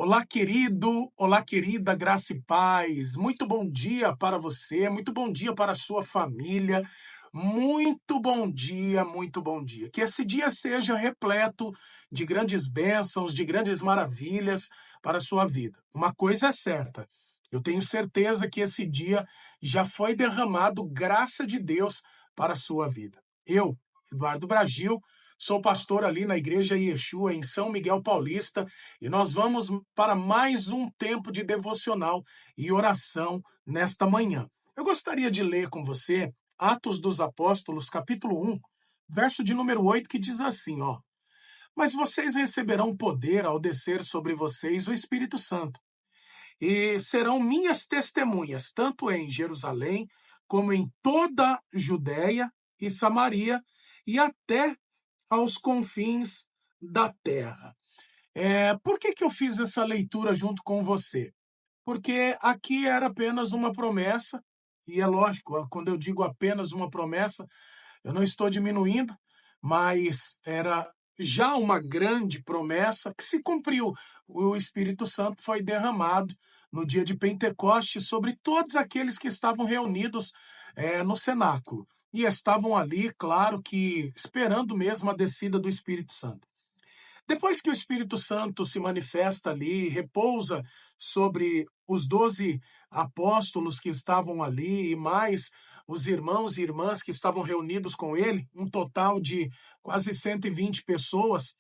Olá, querido, olá, querida, graça e paz. Muito bom dia para você, muito bom dia para a sua família. Muito bom dia, muito bom dia. Que esse dia seja repleto de grandes bênçãos, de grandes maravilhas para a sua vida. Uma coisa é certa, eu tenho certeza que esse dia já foi derramado graça de Deus para a sua vida. Eu, Eduardo Bragil, sou pastor ali na Igreja Yeshua, em São Miguel Paulista, e nós vamos para mais um tempo de devocional e oração nesta manhã. Eu gostaria de ler com você Atos dos Apóstolos, capítulo 1, verso de número 8, que diz assim, ó: Mas vocês receberão poder ao descer sobre vocês o Espírito Santo, e serão minhas testemunhas, tanto em Jerusalém, como em toda a Judéia e Samaria, e até aos confins da terra. Por que eu fiz essa leitura junto com você? Porque aqui era apenas uma promessa, e é lógico, quando eu digo apenas uma promessa, eu não estou diminuindo, mas era já uma grande promessa que se cumpriu. O Espírito Santo foi derramado no dia de Pentecostes sobre todos aqueles que estavam reunidos no cenáculo. E estavam ali, claro que esperando mesmo a descida do Espírito Santo. Depois que o Espírito Santo se manifesta ali, repousa sobre os 12 apóstolos que estavam ali e mais os irmãos e irmãs que estavam reunidos com ele, um total de quase 120 pessoas,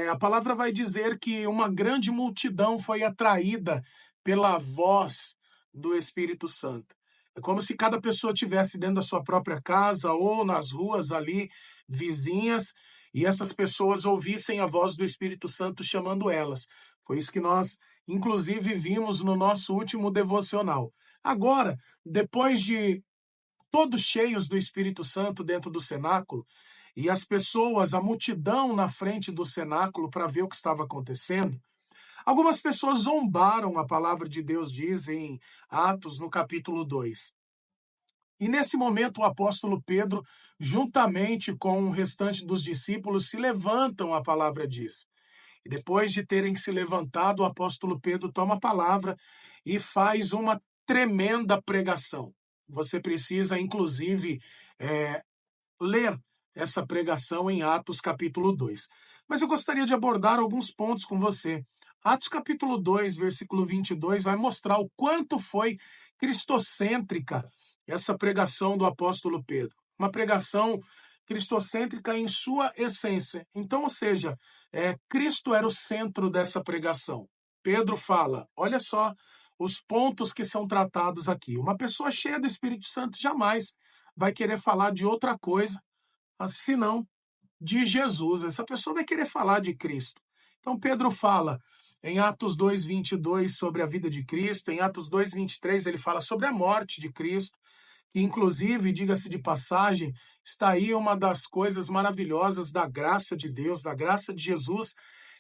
a palavra vai dizer que uma grande multidão foi atraída pela voz do Espírito Santo. É como se cada pessoa tivesse dentro da sua própria casa ou nas ruas ali vizinhas e essas pessoas ouvissem a voz do Espírito Santo chamando elas. Foi isso que nós, inclusive, vimos no nosso último devocional. Agora, depois de todos cheios do Espírito Santo dentro do cenáculo, e as pessoas, a multidão na frente do cenáculo para ver o que estava acontecendo, algumas pessoas zombaram, a palavra de Deus diz em Atos, no capítulo 2. E nesse momento o apóstolo Pedro, juntamente com o restante dos discípulos, se levantam, a palavra diz. E depois de terem se levantado, o apóstolo Pedro toma a palavra e faz uma tremenda pregação. Você precisa, inclusive, ler essa pregação em Atos capítulo 2. Mas eu gostaria de abordar alguns pontos com você. Atos capítulo 2, versículo 22, vai mostrar o quanto foi cristocêntrica essa pregação do apóstolo Pedro. Uma pregação cristocêntrica em sua essência. Então, ou seja, Cristo era o centro dessa pregação. Pedro fala, olha só os pontos que são tratados aqui. Uma pessoa cheia do Espírito Santo jamais vai querer falar de outra coisa senão de Jesus. Essa pessoa vai querer falar de Cristo. Então, Pedro fala em Atos 2:22 sobre a vida de Cristo, em Atos 2:23 ele fala sobre a morte de Cristo, que inclusive, diga-se de passagem, está aí uma das coisas maravilhosas da graça de Deus, da graça de Jesus,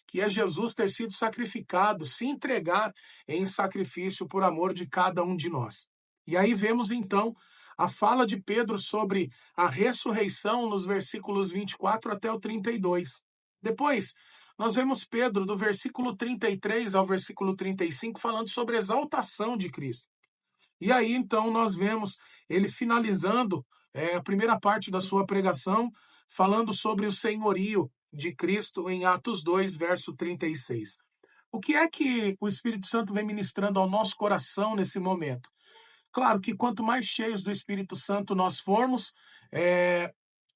que é Jesus ter sido sacrificado, se entregar em sacrifício por amor de cada um de nós. E aí vemos então a fala de Pedro sobre a ressurreição nos versículos 24 até o 32. Depois, nós vemos Pedro do versículo 33 ao versículo 35 falando sobre a exaltação de Cristo. E aí então nós vemos ele finalizando a primeira parte da sua pregação falando sobre o senhorio de Cristo em Atos 2, verso 36. O que é que o Espírito Santo vem ministrando ao nosso coração nesse momento? Claro que quanto mais cheios do Espírito Santo nós formos,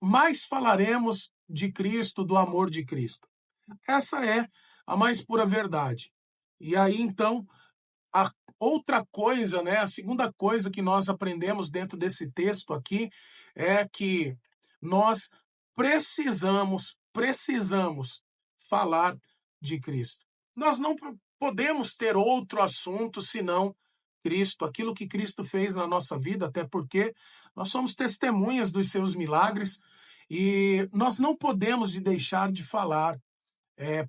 mais falaremos de Cristo, do amor de Cristo. Essa é a mais pura verdade. E aí, então, a outra coisa, né, a segunda coisa que nós aprendemos dentro desse texto aqui é que nós precisamos falar de Cristo. Nós não podemos ter outro assunto senão Cristo, aquilo que Cristo fez na nossa vida, até porque nós somos testemunhas dos seus milagres e nós não podemos deixar de falar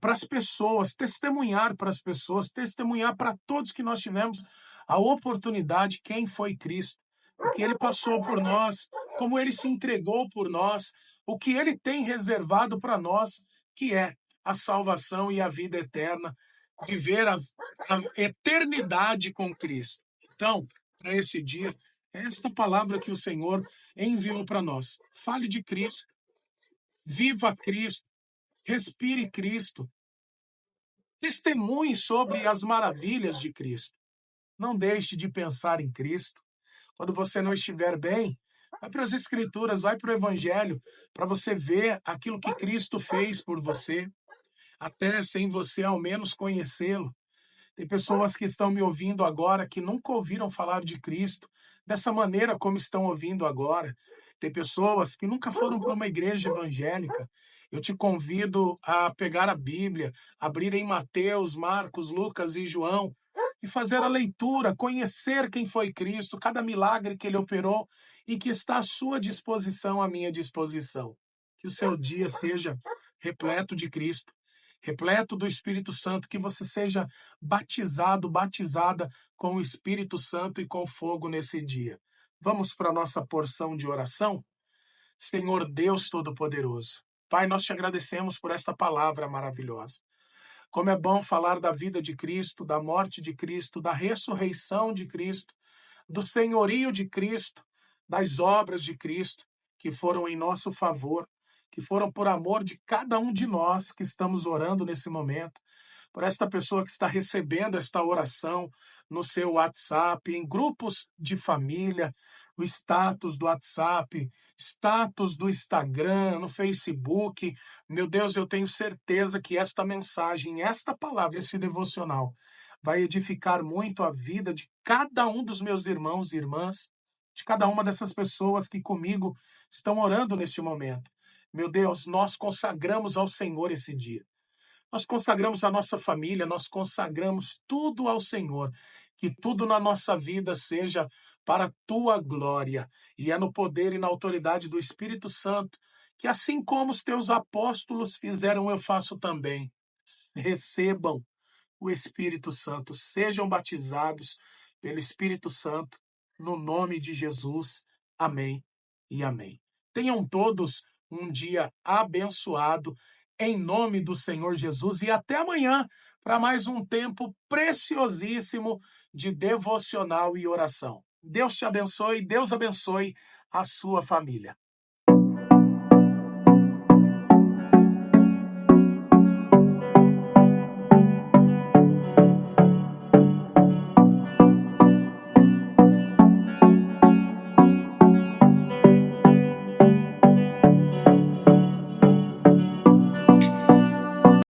para as pessoas, testemunhar para as pessoas, testemunhar para todos que nós tivemos a oportunidade quem foi Cristo, o que ele passou por nós, como ele se entregou por nós, o que ele tem reservado para nós, que é a salvação e a vida eterna viver a eternidade com Cristo. Então, para esse dia, esta palavra que o Senhor enviou para nós. Fale de Cristo, viva Cristo, respire Cristo, testemunhe sobre as maravilhas de Cristo. Não deixe de pensar em Cristo. Quando você não estiver bem, vai para as Escrituras, vai para o Evangelho, para você ver aquilo que Cristo fez por você, até sem você ao menos conhecê-lo. Tem pessoas que estão me ouvindo agora que nunca ouviram falar de Cristo dessa maneira como estão ouvindo agora. Tem pessoas que nunca foram para uma igreja evangélica. Eu te convido a pegar a Bíblia, abrir em Mateus, Marcos, Lucas e João e fazer a leitura, conhecer quem foi Cristo, cada milagre que ele operou e que está à sua disposição, à minha disposição. Que o seu dia seja repleto de Cristo, repleto do Espírito Santo, que você seja batizado, batizada com o Espírito Santo e com fogo nesse dia. Vamos para a nossa porção de oração? Senhor Deus Todo-Poderoso, Pai, nós te agradecemos por esta palavra maravilhosa. Como é bom falar da vida de Cristo, da morte de Cristo, da ressurreição de Cristo, do senhorio de Cristo, das obras de Cristo que foram em nosso favor, que foram por amor de cada um de nós que estamos orando nesse momento, por esta pessoa que está recebendo esta oração no seu WhatsApp, em grupos de família, o status do WhatsApp, status do Instagram, no Facebook. Meu Deus, eu tenho certeza que esta mensagem, esta palavra, esse devocional, vai edificar muito a vida de cada um dos meus irmãos e irmãs, de cada uma dessas pessoas que comigo estão orando neste momento. Meu Deus, nós consagramos ao Senhor esse dia. Nós consagramos a nossa família, nós consagramos tudo ao Senhor. Que tudo na nossa vida seja para a tua glória. E é no poder e na autoridade do Espírito Santo que, assim como os teus apóstolos fizeram, eu faço também. Recebam o Espírito Santo, sejam batizados pelo Espírito Santo, no nome de Jesus. Amém e amém. Tenham todos um dia abençoado, em nome do Senhor Jesus, e até amanhã para mais um tempo preciosíssimo de devocional e oração. Deus te abençoe, Deus abençoe a sua família.